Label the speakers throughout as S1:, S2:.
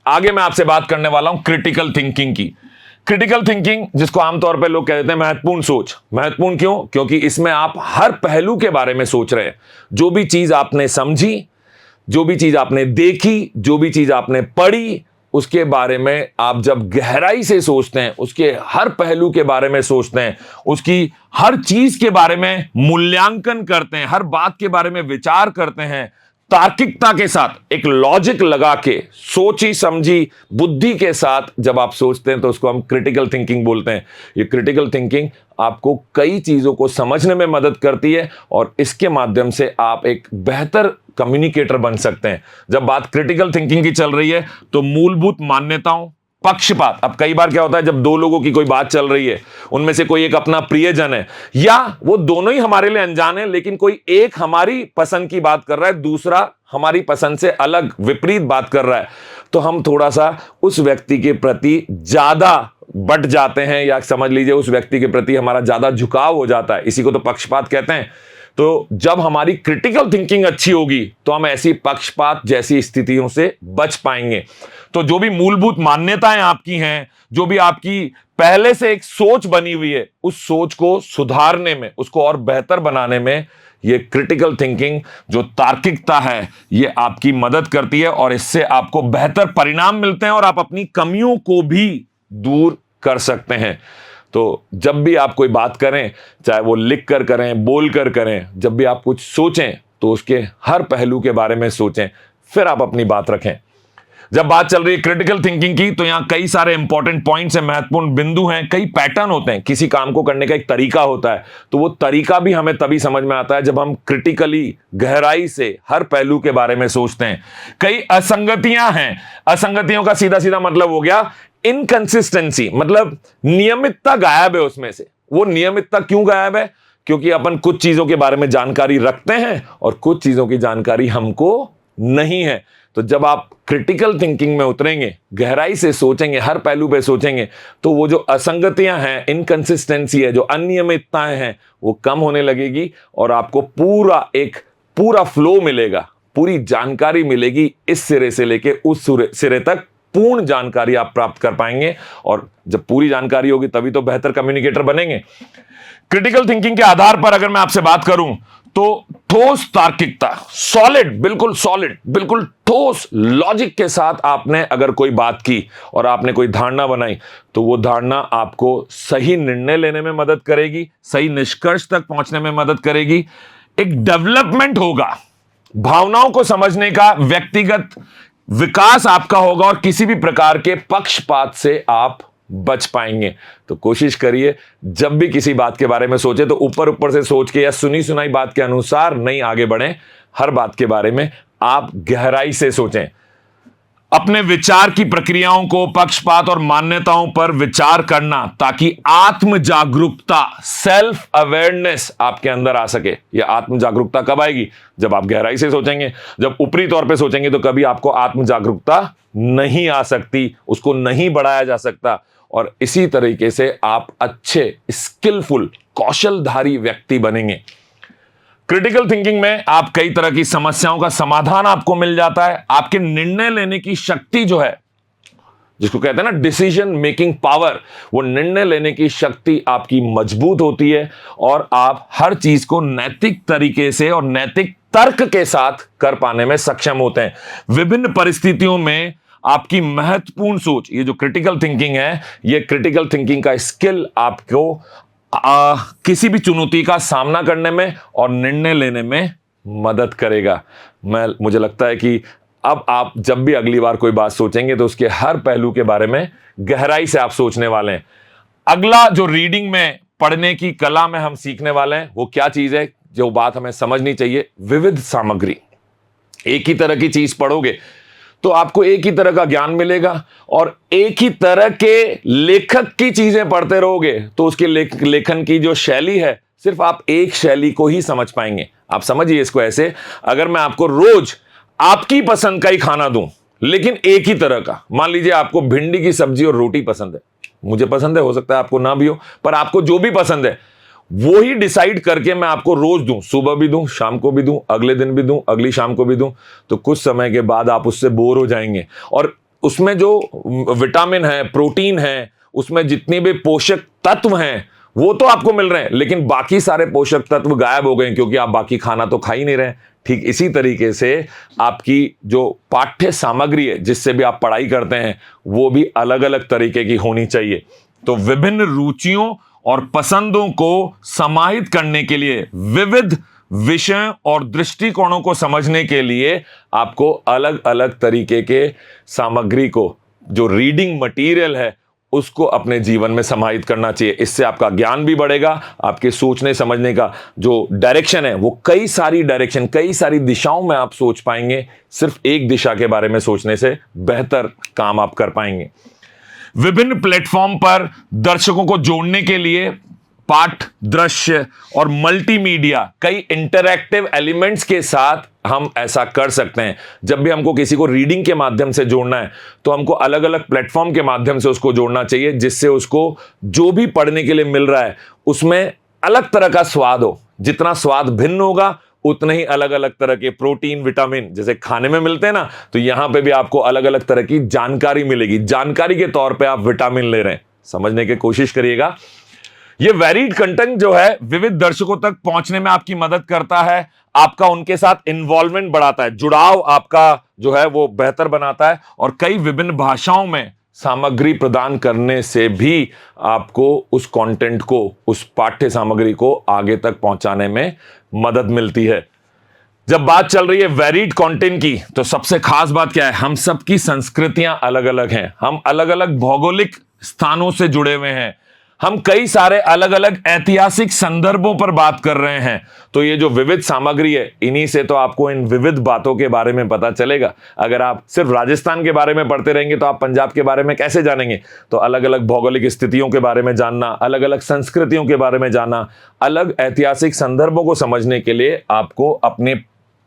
S1: आगे मैं आपसे बात करने वाला हूं क्रिटिकल थिंकिंग की। क्रिटिकल थिंकिंग, जिसको आमतौर पर लोग कह देते हैं महत्वपूर्ण सोच। महत्वपूर्ण क्यों? क्योंकि इसमें आप हर पहलू के बारे में सोच रहे हैं। जो भी चीज आपने समझी, जो भी चीज आपने देखी, जो भी चीज आपने पढ़ी, उसके बारे में आप जब गहराई से सोचते हैं, उसके हर पहलू के बारे में सोचते हैं, उसकी हर चीज के बारे में मूल्यांकन करते हैं, हर बात के बारे में विचार करते हैं, तार्किकता के साथ एक लॉजिक लगा के, सोची समझी बुद्धि के साथ जब आप सोचते हैं, तो उसको हम क्रिटिकल थिंकिंग बोलते हैं। ये क्रिटिकल थिंकिंग आपको कई चीजों को समझने में मदद करती है और इसके माध्यम से आप एक बेहतर कम्युनिकेटर बन सकते हैं। जब बात क्रिटिकल थिंकिंग की चल रही है तो मूलभूत मान्यताओं, पक्षपात। अब कई बार क्या होता है, जब दो लोगों की कोई बात चल रही है, उनमें से कोई एक अपना प्रियजन है या वो दोनों ही हमारे लिए अनजान है, लेकिन कोई एक हमारी पसंद की बात कर रहा है, दूसरा हमारी पसंद से अलग विपरीत बात कर रहा है, तो हम थोड़ा सा उस व्यक्ति के प्रति ज्यादा बट जाते हैं, या समझ लीजिए उस व्यक्ति के प्रति हमारा ज्यादा झुकाव हो जाता है। इसी को तो पक्षपात कहते हैं। तो जब हमारी क्रिटिकल थिंकिंग अच्छी होगी तो हम ऐसी पक्षपात जैसी स्थितियों से बच पाएंगे। तो जो भी मूलभूत मान्यताएं आपकी हैं, जो भी आपकी पहले से एक सोच बनी हुई है, उस सोच को सुधारने में, उसको और बेहतर बनाने में ये क्रिटिकल थिंकिंग, जो तार्किकता है, ये आपकी मदद करती है और इससे आपको बेहतर परिणाम मिलते हैं और आप अपनी कमियों को भी दूर कर सकते हैं। तो जब भी आप कोई बात करें, चाहे वो लिख कर करें, बोल कर करें, जब भी आप कुछ सोचें तो उसके हर पहलू के बारे में सोचें, फिर आप अपनी बात रखें। जब बात चल रही है क्रिटिकल थिंकिंग की, तो यहां कई सारे इंपॉर्टेंट पॉइंट्स हैं, महत्वपूर्ण बिंदु हैं, कई पैटर्न होते हैं। किसी काम को करने का एक तरीका होता है, तो वो तरीका भी हमें तभी समझ में आता है जब हम क्रिटिकली, गहराई से हर पहलू के बारे में सोचते हैं। कई असंगतियां हैं। असंगतियों का सीधा सीधा मतलब हो गया इनकंसिस्टेंसी, मतलब नियमितता गायब है उसमें से। वो नियमितता क्यों गायब है? क्योंकि अपन कुछ चीजों के बारे में जानकारी रखते हैं और कुछ चीजों की जानकारी हमको नहीं है। तो जब आप क्रिटिकल थिंकिंग में उतरेंगे, गहराई से सोचेंगे, हर पहलू पे सोचेंगे, तो वो जो असंगतियां हैं, इनकंसिस्टेंसी है, जो अनियमितताएं हैं, वो कम होने लगेगी और आपको पूरा फ्लो मिलेगा, पूरी जानकारी मिलेगी, इस सिरे से लेके उस सिरे तक पूर्ण जानकारी आप प्राप्त कर पाएंगे। और जब पूरी जानकारी होगी तभी तो बेहतर कम्युनिकेटर बनेंगे। क्रिटिकल थिंकिंग के आधार पर अगर मैं आपसे बात करूं, तो ठोस तार्किकता, सॉलिड, बिल्कुल ठोस लॉजिक के साथ आपने अगर कोई बात की और आपने कोई धारणा बनाई, तो वो धारणा आपको सही निर्णय लेने में मदद करेगी, सही निष्कर्ष तक पहुंचने में मदद करेगी। एक डेवलपमेंट होगा, भावनाओं को समझने का व्यक्तिगत विकास आपका होगा और किसी भी प्रकार के पक्षपात से आप बच पाएंगे। तो कोशिश करिए जब भी किसी बात के बारे में सोचे, तो ऊपर से सोच के या सुनी सुनाई बात के अनुसार नहीं आगे बढ़ें। हर बात के बारे में आप गहराई से सोचें। अपने विचार की प्रक्रियाओं को, पक्षपात और मान्यताओं पर विचार करना, ताकि आत्म जागरूकता, सेल्फ अवेयरनेस आपके अंदर आ सके। यह आत्म जागरूकता कब आएगी? जब आप गहराई से सोचेंगे। जब ऊपरी तौर पे सोचेंगे तो कभी आपको आत्म जागरूकता नहीं आ सकती, उसको नहीं बढ़ाया जा सकता। और इसी तरीके से आप अच्छे, स्किलफुल, कौशलधारी व्यक्ति बनेंगे। क्रिटिकल थिंकिंग में आप कई तरह की समस्याओं का समाधान आपको मिल जाता है। आपके निर्णय लेने की शक्ति जो है, जिसको कहते हैं ना डिसीजन मेकिंग पावर, वो निर्णय लेने की शक्ति आपकी मजबूत होती है और आप हर चीज को नैतिक तरीके से और नैतिक तर्क के साथ कर पाने में सक्षम होते हैं। विभिन्न परिस्थितियों में आपकी महत्वपूर्ण सोच, ये जो क्रिटिकल थिंकिंग है, ये क्रिटिकल थिंकिंग का स्किल आपको किसी भी चुनौती का सामना करने में और निर्णय लेने में मदद करेगा। मुझे लगता है कि अब आप जब भी अगली बार कोई बात सोचेंगे तो उसके हर पहलू के बारे में गहराई से आप सोचने वाले हैं। अगला जो रीडिंग में, पढ़ने की कला में हम सीखने वाले हैं, वो क्या चीज है जो बात हमें समझनी चाहिए? विविध सामग्री। एक ही तरह की चीज पढ़ोगे तो आपको एक ही तरह का ज्ञान मिलेगा, और एक ही तरह के लेखक की चीजें पढ़ते रहोगे तो उसके लेखन की जो शैली है, सिर्फ आप एक शैली को ही समझ पाएंगे। आप समझिए इसको ऐसे, अगर मैं आपको रोज आपकी पसंद का ही खाना दूं, लेकिन एक ही तरह का, मान लीजिए आपको भिंडी की सब्जी और रोटी पसंद है, मुझे पसंद है, हो सकता है आपको ना भी हो, पर आपको जो भी पसंद है वो ही डिसाइड करके मैं आपको रोज दूं, सुबह भी दूं, शाम को भी दूं, अगले दिन भी दूं, अगली शाम को भी दूं, तो कुछ समय के बाद आप उससे बोर हो जाएंगे और उसमें जो विटामिन है, प्रोटीन है, उसमें जितने भी पोषक तत्व हैं वो तो आपको मिल रहे हैं, लेकिन बाकी सारे पोषक तत्व गायब हो गए क्योंकि आप बाकी खाना तो खा ही नहीं रहे। ठीक इसी तरीके से आपकी जो पाठ्य सामग्री है जिससे भी आप पढ़ाई करते हैं वो भी अलग अलग तरीके की होनी चाहिए। तो विभिन्न रुचियों और पसंदों को समाहित करने के लिए, विविध विषयों और दृष्टिकोणों को समझने के लिए आपको अलग अलग तरीके के सामग्री को, जो रीडिंग मटेरियल है, उसको अपने जीवन में समाहित करना चाहिए। इससे आपका ज्ञान भी बढ़ेगा, आपके सोचने समझने का जो डायरेक्शन है वो कई सारी दिशाओं में आप सोच पाएंगे। सिर्फ एक दिशा के बारे में सोचने से बेहतर काम आप कर पाएंगे। विभिन्न प्लेटफॉर्म पर दर्शकों को जोड़ने के लिए पाठ, दृश्य और मल्टीमीडिया, कई इंटरैक्टिव एलिमेंट्स के साथ हम ऐसा कर सकते हैं। जब भी हमको किसी को रीडिंग के माध्यम से जोड़ना है तो हमको अलग अलग प्लेटफॉर्म के माध्यम से उसको जोड़ना चाहिए, जिससे उसको जो भी पढ़ने के लिए मिल रहा है उसमें अलग तरह का स्वाद हो। जितना स्वाद भिन्न होगा उतने ही अलग अलग तरह के प्रोटीन, विटामिन जैसे खाने में मिलते हैं ना, तो यहां पे भी आपको अलग अलग तरह की जानकारी मिलेगी। जानकारी के तौर पे आप विटामिन ले रहे हैं, समझने की कोशिश करिएगा। ये वैरिड कंटेंट जो है विविध दर्शकों तक पहुंचने में आपकी मदद करता है, आपका उनके साथ इन्वॉल्वमेंट बढ़ाता है, जुड़ाव आपका जो है वो बेहतर बनाता है, और कई विभिन्न भाषाओं में सामग्री प्रदान करने से भी आपको उस कंटेंट को, उस पाठ्य सामग्री को आगे तक पहुंचाने में मदद मिलती है। जब बात चल रही है वैरिड कंटेंट की, तो सबसे खास बात क्या है, हम सबकी संस्कृतियां अलग अलग हैं, हम अलग अलग भौगोलिक स्थानों से जुड़े हुए हैं, हम कई सारे अलग अलग ऐतिहासिक संदर्भों पर बात कर रहे हैं। तो ये जो विविध सामग्री है, इन्हीं से तो आपको इन विविध बातों के बारे में पता चलेगा। अगर आप सिर्फ राजस्थान के बारे में पढ़ते रहेंगे तो आप पंजाब के बारे में कैसे जानेंगे? तो अलग अलग भौगोलिक स्थितियों के बारे में जानना, अलग अलग संस्कृतियों के बारे में जानना, अलग ऐतिहासिक संदर्भों को समझने के लिए आपको अपने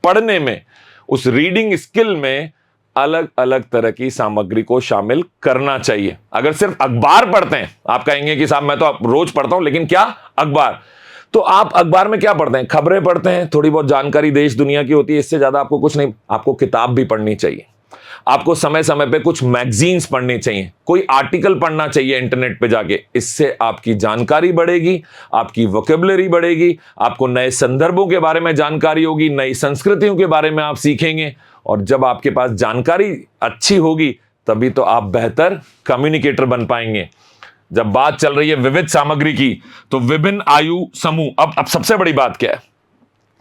S1: पढ़ने में, उस रीडिंग स्किल में अलग अलग तरह की सामग्री को शामिल करना चाहिए। अगर सिर्फ अखबार पढ़ते हैं, आप कहेंगे कि साहब मैं तो रोज पढ़ता हूं, लेकिन क्या अखबार? तो आप अखबार में क्या पढ़ते हैं? खबरें पढ़ते हैं, थोड़ी बहुत जानकारी देश दुनिया की होती है, इससे ज्यादा आपको कुछ नहीं। आपको किताब भी पढ़नी चाहिए, आपको समय समय पे कुछ मैगजीन्स पढ़ने चाहिए, कोई आर्टिकल पढ़ना चाहिए इंटरनेट पे जाके। इससे आपकी जानकारी बढ़ेगी, आपकी वोकैबुलरी बढ़ेगी, आपको नए संदर्भों के बारे में जानकारी होगी, नई संस्कृतियों के बारे में आप सीखेंगे। और जब आपके पास जानकारी अच्छी होगी तभी तो आप बेहतर कम्युनिकेटर बन पाएंगे। जब बात चल रही है विविध सामग्री की, तो विभिन्न आयु समूह, अब सबसे बड़ी बात क्या है,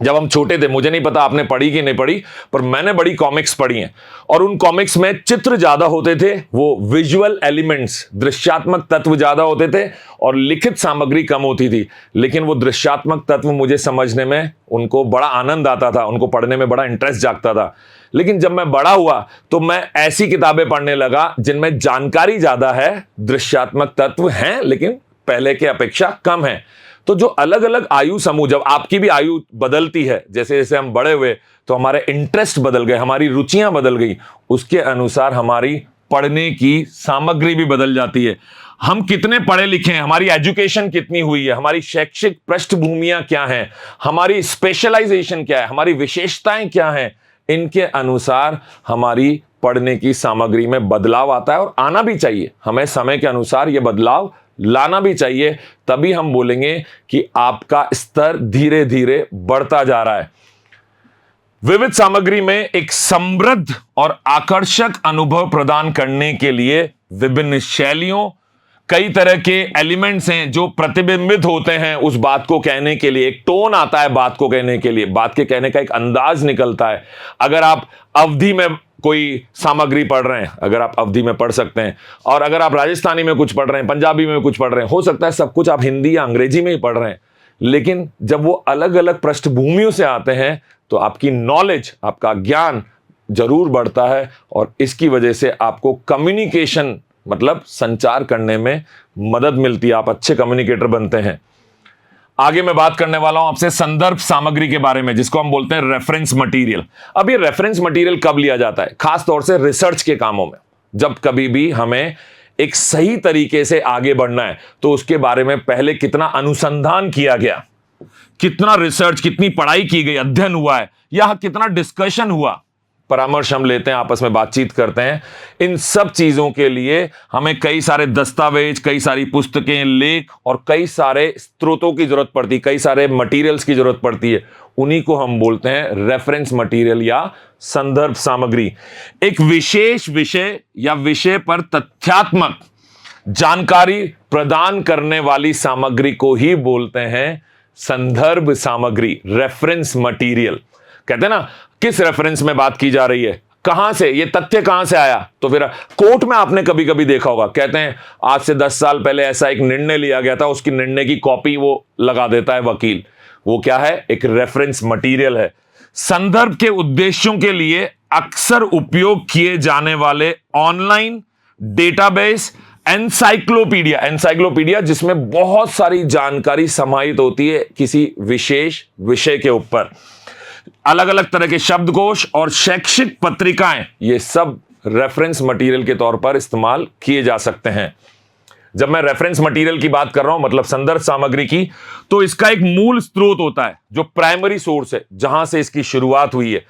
S1: जब हम छोटे थे, मुझे नहीं पता आपने पढ़ी कि नहीं पढ़ी, पर मैंने बड़ी कॉमिक्स पढ़ी हैं, और उन कॉमिक्स में चित्र ज्यादा होते थे, वो विजुअल एलिमेंट्स, दृश्यात्मक तत्व ज्यादा होते थे, और लिखित सामग्री कम होती थी। लेकिन वो दृश्यात्मक तत्व मुझे समझने में उनको बड़ा आनंद आता था, उनको पढ़ने में बड़ा इंटरेस्ट जागता था। लेकिन जब मैं बड़ा हुआ तो मैं ऐसी किताबें पढ़ने लगा जिनमें जानकारी ज्यादा है, दृश्यात्मक तत्व हैं लेकिन पहले के अपेक्षा कम है। तो जो अलग अलग आयु समूह, जब आपकी भी आयु बदलती है, जैसे जैसे हम बड़े हुए तो हमारे इंटरेस्ट बदल गए, हमारी रुचियां बदल गई, उसके अनुसार हमारी पढ़ने की सामग्री भी बदल जाती है। हम कितने पढ़े लिखे हैं, हमारी एजुकेशन कितनी हुई है, हमारी शैक्षिक पृष्ठभूमियां क्या हैं, हमारी स्पेशलाइजेशन क्या है, हमारी विशेषताएं क्या हैं, इनके अनुसार हमारी पढ़ने की सामग्री में बदलाव आता है, और आना भी चाहिए। हमें समय के अनुसार यह बदलाव लाना भी चाहिए, तभी हम बोलेंगे कि आपका स्तर धीरे धीरे बढ़ता जा रहा है। विविध सामग्री में एक समृद्ध और आकर्षक अनुभव प्रदान करने के लिए विभिन्न शैलियों, कई तरह के एलिमेंट्स हैं जो प्रतिबिंबित होते हैं उस बात को कहने के लिए। एक टोन आता है बात को कहने के लिए, बात के कहने का एक अंदाज निकलता है। अगर आप अवधि में कोई सामग्री पढ़ रहे हैं, अगर आप अवधि में पढ़ सकते हैं, और अगर आप राजस्थानी में कुछ पढ़ रहे हैं, पंजाबी में कुछ पढ़ रहे हैं, हो सकता है सब कुछ आप हिंदी या अंग्रेजी में ही पढ़ रहे हैं, लेकिन जब वो अलग अलग पृष्ठभूमियों से आते हैं तो आपकी नॉलेज, आपका ज्ञान जरूर बढ़ता है, और इसकी वजह से आपको कम्युनिकेशन, मतलब संचार करने में मदद मिलती है, आप अच्छे कम्युनिकेटर बनते हैं। आगे मैं बात करने वाला हूं आपसे संदर्भ सामग्री के बारे में, जिसको हम बोलते हैं रेफरेंस मटेरियल। अब ये रेफरेंस मटेरियल कब लिया जाता है? खास तौर से रिसर्च के कामों में। जब कभी भी हमें एक सही तरीके से आगे बढ़ना है तो उसके बारे में पहले कितना अनुसंधान किया गया, कितना रिसर्च, कितनी पढ़ाई की गई, अध्ययन हुआ है, या कितना डिस्कशन हुआ, परामर्श हम लेते हैं, आपस में बातचीत करते हैं। इन सब चीजों के लिए हमें कई सारे दस्तावेज, कई सारी पुस्तकें, लेख और कई सारे स्रोतों की जरूरत पड़ती है, कई सारे मटेरियल्स की जरूरत पड़ती है। उन्हीं को हम बोलते हैं रेफरेंस मटेरियल या संदर्भ सामग्री। एक विशेष विषय या विषय पर तथ्यात्मक जानकारी प्रदान करने वाली सामग्री को ही बोलते हैं संदर्भ सामग्री, रेफरेंस मटेरियल। कहते हैं ना, किस रेफरेंस में बात की जा रही है, कहां से, ये तथ्य कहां से आया। तो फिर कोर्ट में आपने कभी कभी देखा होगा, कहते हैं आज से 10 साल पहले ऐसा एक निर्णय लिया गया था, उसकी निर्णय की कॉपी वो लगा देता है वकील। वो क्या है, एक रेफरेंस मटेरियल है। संदर्भ के उद्देश्यों के लिए अक्सर उपयोग किए जाने वाले ऑनलाइन डेटाबेस एनसाइक्लोपीडिया जिसमें बहुत सारी जानकारी समाहित होती है किसी विशेष विषय के ऊपर। अलग अलग तरह के शब्दकोश और शैक्षिक पत्रिकाएं, ये सब रेफरेंस मटेरियल के तौर पर इस्तेमाल किए जा सकते हैं। जब मैं रेफरेंस मटेरियल की बात कर रहा हूं, मतलब संदर्भ सामग्री की, तो इसका एक मूल स्रोत होता है जो प्राइमरी सोर्स है, जहां से इसकी शुरुआत हुई है।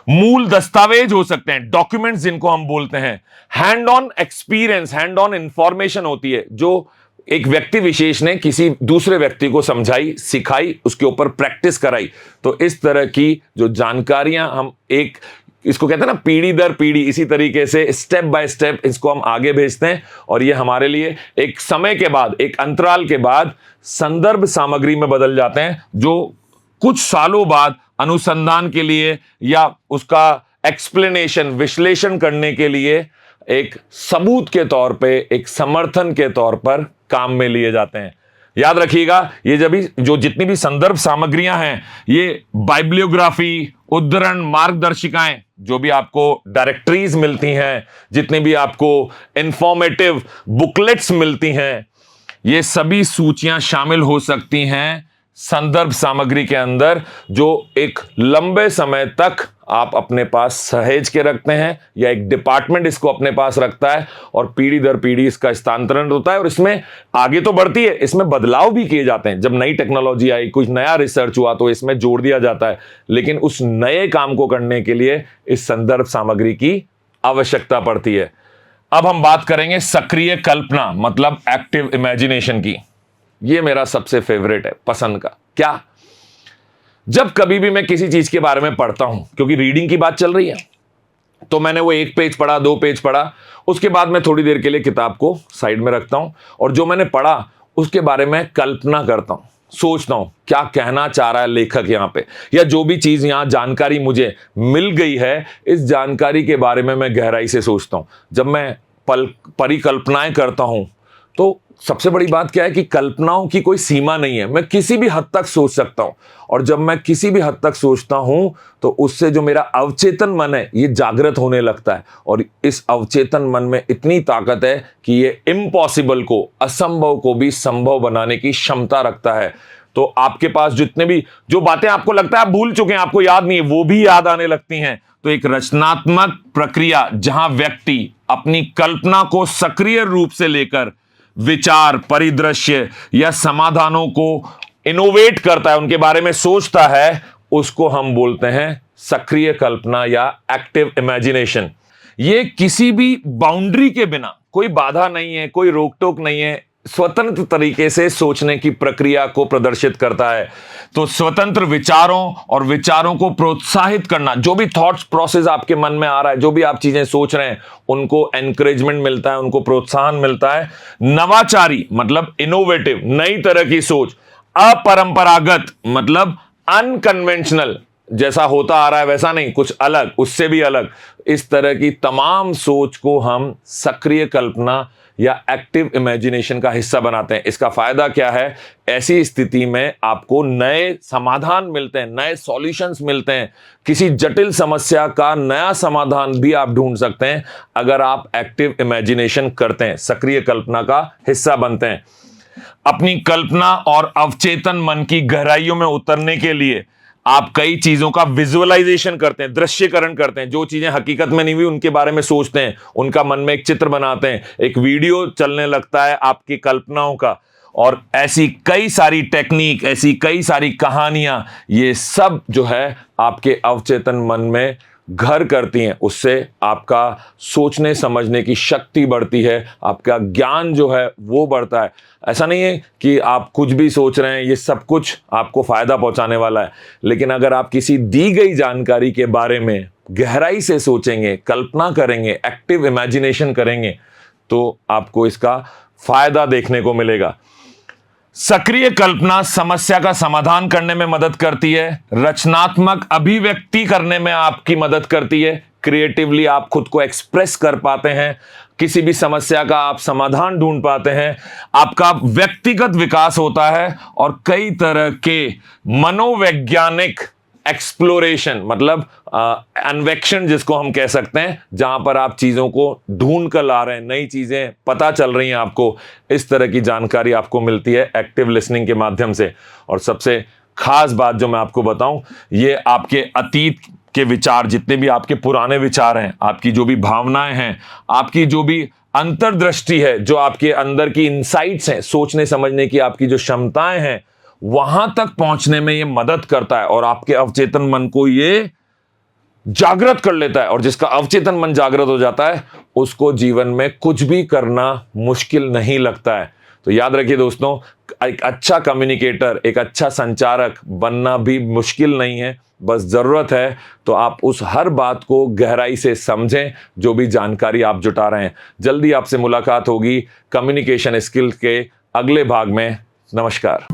S1: मूल दस्तावेज हो सकते हैं, डॉक्यूमेंट्स जिनको हम बोलते हैं। Hand on experience, hand on information होती है जो एक व्यक्ति विशेष ने किसी दूसरे व्यक्ति को समझाई, सिखाई, उसके ऊपर प्रैक्टिस कराई। तो इस तरह की जो जानकारियां हम एक, इसको कहते हैं ना पीढ़ी दर पीढ़ी, इसी तरीके से स्टेप बाय स्टेप इसको हम आगे भेजते हैं और ये हमारे लिए एक समय के बाद, एक अंतराल के बाद संदर्भ सामग्री में बदल जाते हैं, जो कुछ सालों बाद अनुसंधान के लिए या उसका एक्सप्लेनेशन, विश्लेषण करने के लिए एक सबूत के तौर पे, एक समर्थन के तौर पर काम में लिए जाते हैं। याद रखिएगा, ये जो जितनी भी संदर्भ सामग्रियां हैं, ये बाइब्लियोग्राफी, उद्धरण, मार्गदर्शिकाएं, जो भी आपको डायरेक्टरीज मिलती हैं, जितनी भी आपको इंफॉर्मेटिव बुकलेट्स मिलती हैं, ये सभी सूचियां शामिल हो सकती हैं संदर्भ सामग्री के अंदर, जो एक लंबे समय तक आप अपने पास सहेज के रखते हैं या एक डिपार्टमेंट इसको अपने पास रखता है और पीढ़ी दर पीढ़ी इसका स्थानांतरण होता है और इसमें आगे तो बढ़ती है, इसमें बदलाव भी किए जाते हैं। जब नई टेक्नोलॉजी आई, कुछ नया रिसर्च हुआ तो इसमें जोड़ दिया जाता है, लेकिन उस नए काम को करने के लिए इस संदर्भ सामग्री की आवश्यकता पड़ती है। अब हम बात करेंगे सक्रिय कल्पना, मतलब एक्टिव इमेजिनेशन की। ये मेरा सबसे फेवरेट है, पसंद का। क्या, जब कभी भी मैं किसी चीज के बारे में पढ़ता हूं, क्योंकि रीडिंग की बात चल रही है, तो मैंने वो 1 पेज पढ़ा, 2 पेज पढ़ा, उसके बाद मैं थोड़ी देर के लिए किताब को साइड में रखता हूं और जो मैंने पढ़ा उसके बारे में कल्पना करता हूं, सोचता हूं क्या कहना चाह रहा है लेखक यहां पे, या जो भी चीज यहां जानकारी मुझे मिल गई है, इस जानकारी के बारे में मैं गहराई से सोचता हूं। जब मैं परिकल्पनाएं करता हूं तो सबसे बड़ी बात क्या है कि कल्पनाओं की कोई सीमा नहीं है, मैं किसी भी हद तक सोच सकता हूं। और जब मैं किसी भी हद तक सोचता हूं तो उससे जो मेरा अवचेतन मन है ये जागृत होने लगता है, और इस अवचेतन मन में इतनी ताकत है कि ये इम्पॉसिबल को, असंभव को भी संभव बनाने की क्षमता रखता है। तो आपके पास जितने भी जो बातें आपको लगता है आप भूल चुके हैं, आपको याद नहीं है, वो भी याद आने लगती हैं। तो एक रचनात्मक प्रक्रिया जहां व्यक्ति अपनी कल्पना को सक्रिय रूप से लेकर विचार, परिदृश्य या समाधानों को इनोवेट करता है, उनके बारे में सोचता है, उसको हम बोलते हैं सक्रिय कल्पना या एक्टिव इमेजिनेशन। ये किसी भी बाउंड्री के बिना, कोई बाधा नहीं है, कोई रोक टोक नहीं है, स्वतंत्र तरीके से सोचने की प्रक्रिया को प्रदर्शित करता है। तो स्वतंत्र विचारों और विचारों को प्रोत्साहित करना, जो भी थॉट्स प्रोसेस आपके मन में आ रहा है, जो भी आप चीजें सोच रहे हैं, उनको एनकरेजमेंट मिलता है, उनको प्रोत्साहन मिलता है। नवाचारी मतलब इनोवेटिव, नई तरह की सोच। अपरंपरागत मतलब अनकन्वेंशनल, जैसा होता आ रहा है वैसा नहीं, कुछ अलग, उससे भी अलग। इस तरह की तमाम सोच को हम सक्रिय कल्पना या एक्टिव इमेजिनेशन का हिस्सा बनाते हैं। इसका फायदा क्या है? ऐसी स्थिति में आपको नए समाधान मिलते हैं, नए सॉल्यूशंस मिलते हैं। किसी जटिल समस्या का नया समाधान भी आप ढूंढ सकते हैं अगर आप एक्टिव इमेजिनेशन करते हैं, सक्रिय कल्पना का हिस्सा बनते हैं। अपनी कल्पना और अवचेतन मन की गहराइयों में उतरने के लिए आप कई चीजों का विजुअलाइजेशन करते हैं, दृश्यकरण करते हैं। जो चीजें हकीकत में नहीं हुई उनके बारे में सोचते हैं, उनका मन में एक चित्र बनाते हैं, एक वीडियो चलने लगता है आपकी कल्पनाओं का। और ऐसी कई सारी टेक्निक, ऐसी कई सारी कहानियां, ये सब जो है आपके अवचेतन मन में घर करती हैं, उससे आपका सोचने समझने की शक्ति बढ़ती है, आपका ज्ञान जो है वो बढ़ता है। ऐसा नहीं है कि आप कुछ भी सोच रहे हैं ये सब कुछ आपको फायदा पहुंचाने वाला है, लेकिन अगर आप किसी दी गई जानकारी के बारे में गहराई से सोचेंगे, कल्पना करेंगे, एक्टिव इमेजिनेशन करेंगे, तो आपको इसका फायदा देखने को मिलेगा। सक्रिय कल्पना समस्या का समाधान करने में मदद करती है, रचनात्मक अभिव्यक्ति करने में आपकी मदद करती है। क्रिएटिवली आप खुद को एक्सप्रेस कर पाते हैं, किसी भी समस्या का आप समाधान ढूंढ पाते हैं, आपका व्यक्तिगत विकास होता है और कई तरह के मनोवैज्ञानिक एक्सप्लोरेशन, मतलब अन्वेक्षण जिसको हम कह सकते हैं, जहां पर आप चीजों को ढूंढ कर ला रहे हैं, नई चीजें पता चल रही हैं आपको, इस तरह की जानकारी आपको मिलती है एक्टिव लिसनिंग के माध्यम से। और सबसे खास बात जो मैं आपको बताऊं, ये आपके अतीत के विचार, जितने भी आपके पुराने विचार हैं, आपकी जो भी भावनाएं हैं, आपकी जो भी अंतर्दृष्टि है, जो आपके अंदर की इंसाइट्स हैं, सोचने समझने की आपकी जो क्षमताएं हैं, वहां तक पहुंचने में ये मदद करता है और आपके अवचेतन मन को ये जागृत कर लेता है। और जिसका अवचेतन मन जागृत हो जाता है, उसको जीवन में कुछ भी करना मुश्किल नहीं लगता है। तो याद रखिए दोस्तों, एक अच्छा कम्युनिकेटर, एक अच्छा संचारक बनना भी मुश्किल नहीं है, बस जरूरत है तो आप उस हर बात को गहराई से समझें, जो भी जानकारी आप जुटा रहे हैं। जल्दी आपसे मुलाकात होगी कम्युनिकेशन स्किल के अगले भाग में। नमस्कार।